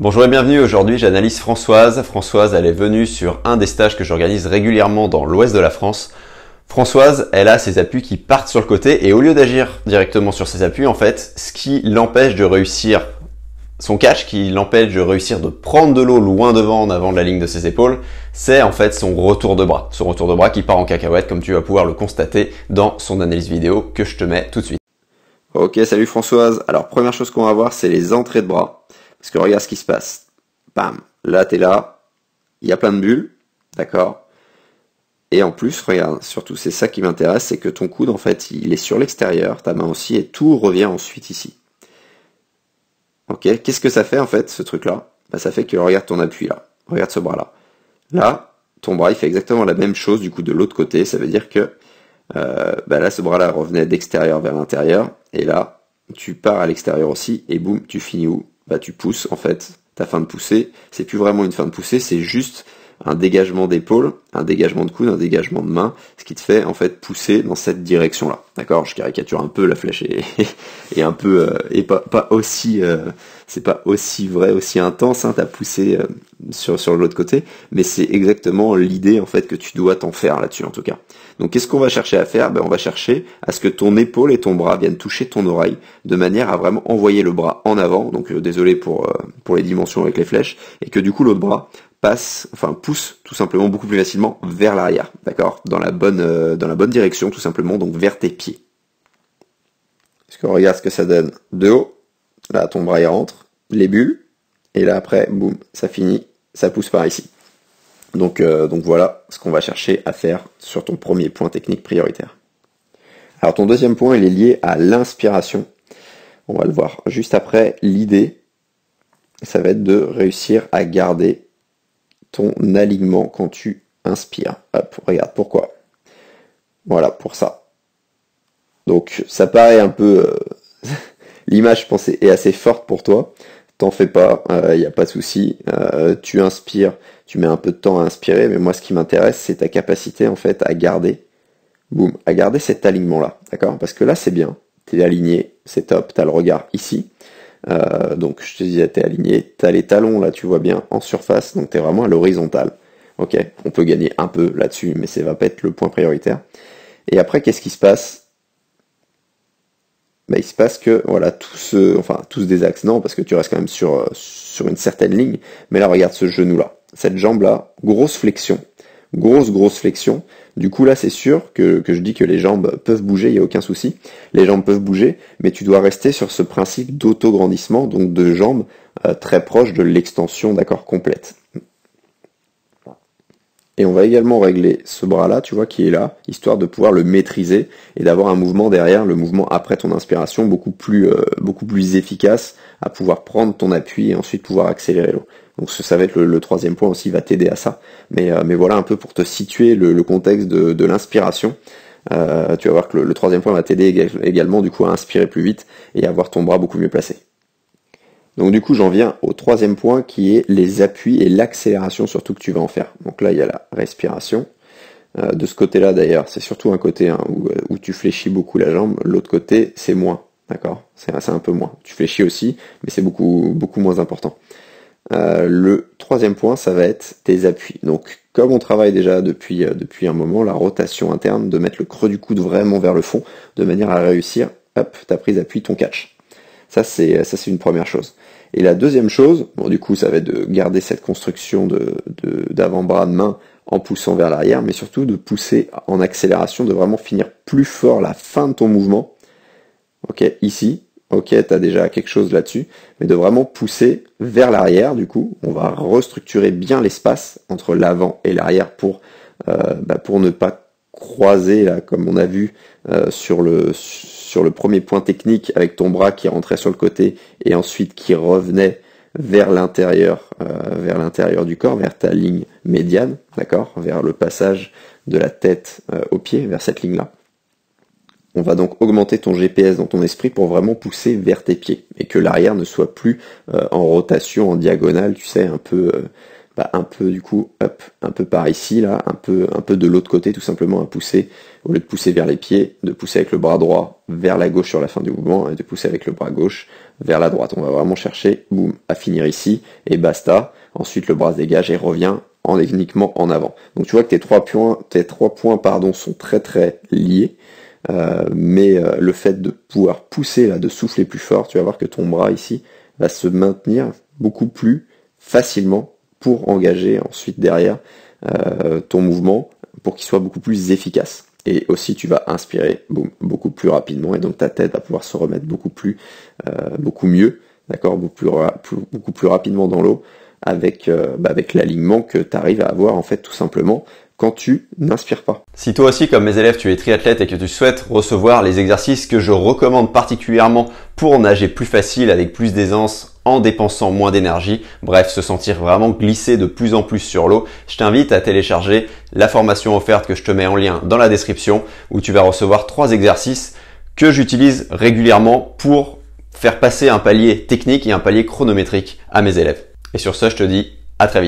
Bonjour et bienvenue, aujourd'hui j'analyse Françoise. Françoise, elle est venue sur un des stages que j'organise régulièrement dans l'ouest de la France. Françoise, elle a ses appuis qui partent sur le côté et au lieu d'agir directement sur ses appuis, en fait, ce qui l'empêche de réussir son catch, qui l'empêche de réussir de prendre de l'eau loin devant en avant de la ligne de ses épaules, c'est en fait son retour de bras. Son retour de bras qui part en cacahuète comme tu vas pouvoir le constater dans son analyse vidéo que je te mets tout de suite. Ok, salut Françoise. Alors première chose qu'on va voir, c'est les entrées de bras. Parce que regarde ce qui se passe. Bam, là t'es là, il y a plein de bulles, d'accord. Et en plus, regarde, surtout c'est ça qui m'intéresse, c'est que ton coude en fait il est sur l'extérieur, ta main aussi, et tout revient ensuite ici. Ok, qu'est-ce que ça fait en fait ce truc-là? Bah ça fait que regarde ton appui là, regarde ce bras-là. Là, ton bras il fait exactement la même chose du coup de l'autre côté, ça veut dire que bah là ce bras-là revenait d'extérieur vers l'intérieur, et là tu pars à l'extérieur aussi, et boum, tu finis où? Bah tu pousses en fait, ta fin de poussée, c'est plus vraiment une fin de poussée, c'est juste un dégagement d'épaule, un dégagement de coude, un dégagement de main, ce qui te fait en fait pousser dans cette direction-là. D'accord? Je caricature un peu, la flèche est un peu et pas aussi c'est pas aussi vrai, aussi intense, hein, t'as poussé sur l'autre côté, mais c'est exactement l'idée en fait que tu dois t'en faire là-dessus en tout cas. Donc qu'est-ce qu'on va chercher à faire? Ben, on va chercher à ce que ton épaule et ton bras viennent toucher ton oreille de manière à vraiment envoyer le bras en avant. Donc désolé pour les dimensions avec les flèches, et que du coup l'autre bras pousse tout simplement beaucoup plus facilement vers l'arrière, d'accord, dans la bonne direction tout simplement, donc vers tes pieds. Parce que regarde ce que ça donne de haut. Là ton bras il rentre, les bulles, et là après boum, ça finit, ça pousse par ici. Donc voilà ce qu'on va chercher à faire sur ton premier point technique prioritaire. Alors ton deuxième point il est lié à l'inspiration. On va le voir juste après. L'idée, ça va être de réussir à garder ton alignement quand tu inspires. Hop, regarde pourquoi. Voilà, pour ça. Donc ça paraît un peu... l'image, je pense, est assez forte pour toi. T'en fais pas, il n'y a pas de souci. Tu inspires, tu mets un peu de temps à inspirer, mais moi ce qui m'intéresse, c'est ta capacité en fait à garder, boum, à garder cet alignement-là, d'accord? Parce que là c'est bien, t'es aligné, c'est top, t'as le regard ici. Donc je te disais, t'es aligné, t'as les talons là, tu vois bien, en surface, donc t'es vraiment à l'horizontale. Ok, on peut gagner un peu là-dessus, mais ça va pas être le point prioritaire. Et après, qu'est-ce qui se passe? Bah, il se passe que voilà, tous des axes, non, parce que tu restes quand même sur une certaine ligne, mais là regarde ce genou-là, cette jambe-là, grosse flexion, grosse flexion. Du coup là c'est sûr que je dis que les jambes peuvent bouger, il n'y a aucun souci, les jambes peuvent bouger, mais tu dois rester sur ce principe d'autograndissement, donc de jambes très proches de l'extension, d'accord, complète. Et on va également régler ce bras-là, tu vois, qui est là, histoire de pouvoir le maîtriser et d'avoir un mouvement derrière, le mouvement après ton inspiration, beaucoup plus efficace à pouvoir prendre ton appui et ensuite pouvoir accélérer l'eau. Donc ça va être le troisième point aussi, va t'aider à ça. Mais voilà un peu pour te situer le contexte de l'inspiration. Tu vas voir que le troisième point va t'aider également du coup à inspirer plus vite et à avoir ton bras beaucoup mieux placé. Donc du coup j'en viens au troisième point qui est les appuis et l'accélération surtout que tu vas en faire. Donc là il y a la respiration. De ce côté-là d'ailleurs c'est surtout un côté hein, où tu fléchis beaucoup la jambe, l'autre côté c'est moins, d'accord, c'est un peu moins. Tu fléchis aussi mais c'est beaucoup moins important. Le troisième point ça va être tes appuis. Donc comme on travaille déjà depuis un moment, la rotation interne, de mettre le creux du coude vraiment vers le fond, de manière à réussir, hop, ta prise d'appui, ton catch. Ça c'est une première chose. Et la deuxième chose, bon du coup ça va être de garder cette construction d'avant-bras de main en poussant vers l'arrière, mais surtout de pousser en accélération, de vraiment finir plus fort la fin de ton mouvement. Ok, ici, ok, t'as déjà quelque chose là-dessus, mais de vraiment pousser vers l'arrière, du coup, on va restructurer bien l'espace entre l'avant et l'arrière pour ne pas croiser, là, comme on a vu sur le premier point technique, avec ton bras qui rentrait sur le côté et ensuite qui revenait vers l'intérieur du corps, vers ta ligne médiane, d'accord, vers le passage de la tête au pied, vers cette ligne-là. On va donc augmenter ton GPS dans ton esprit pour vraiment pousser vers tes pieds et que l'arrière ne soit plus en rotation, en diagonale, tu sais, un peu bah, un peu du coup, hop, un peu par ici, là, un peu de l'autre côté, tout simplement à pousser, au lieu de pousser vers les pieds, de pousser avec le bras droit vers la gauche sur la fin du mouvement, et de pousser avec le bras gauche vers la droite. On va vraiment chercher, boum, à finir ici, et basta. Ensuite, le bras se dégage et revient uniquement en avant. Donc tu vois que tes trois points sont très très liés. Mais le fait de pouvoir pousser là, de souffler plus fort, tu vas voir que ton bras ici va se maintenir beaucoup plus facilement pour engager ensuite derrière ton mouvement pour qu'il soit beaucoup plus efficace. Et aussi tu vas inspirer beaucoup plus rapidement et donc ta tête va pouvoir se remettre beaucoup mieux, d'accord, beaucoup plus rapidement dans l'eau avec l'alignement que tu arrives à avoir en fait tout simplement quand tu n'inspires pas. Si toi aussi, comme mes élèves, tu es triathlète et que tu souhaites recevoir les exercices que je recommande particulièrement pour nager plus facile avec plus d'aisance en dépensant moins d'énergie, bref, se sentir vraiment glisser de plus en plus sur l'eau, je t'invite à télécharger la formation offerte que je te mets en lien dans la description où tu vas recevoir 3 exercices que j'utilise régulièrement pour faire passer un palier technique et un palier chronométrique à mes élèves. Et sur ce, je te dis à très vite.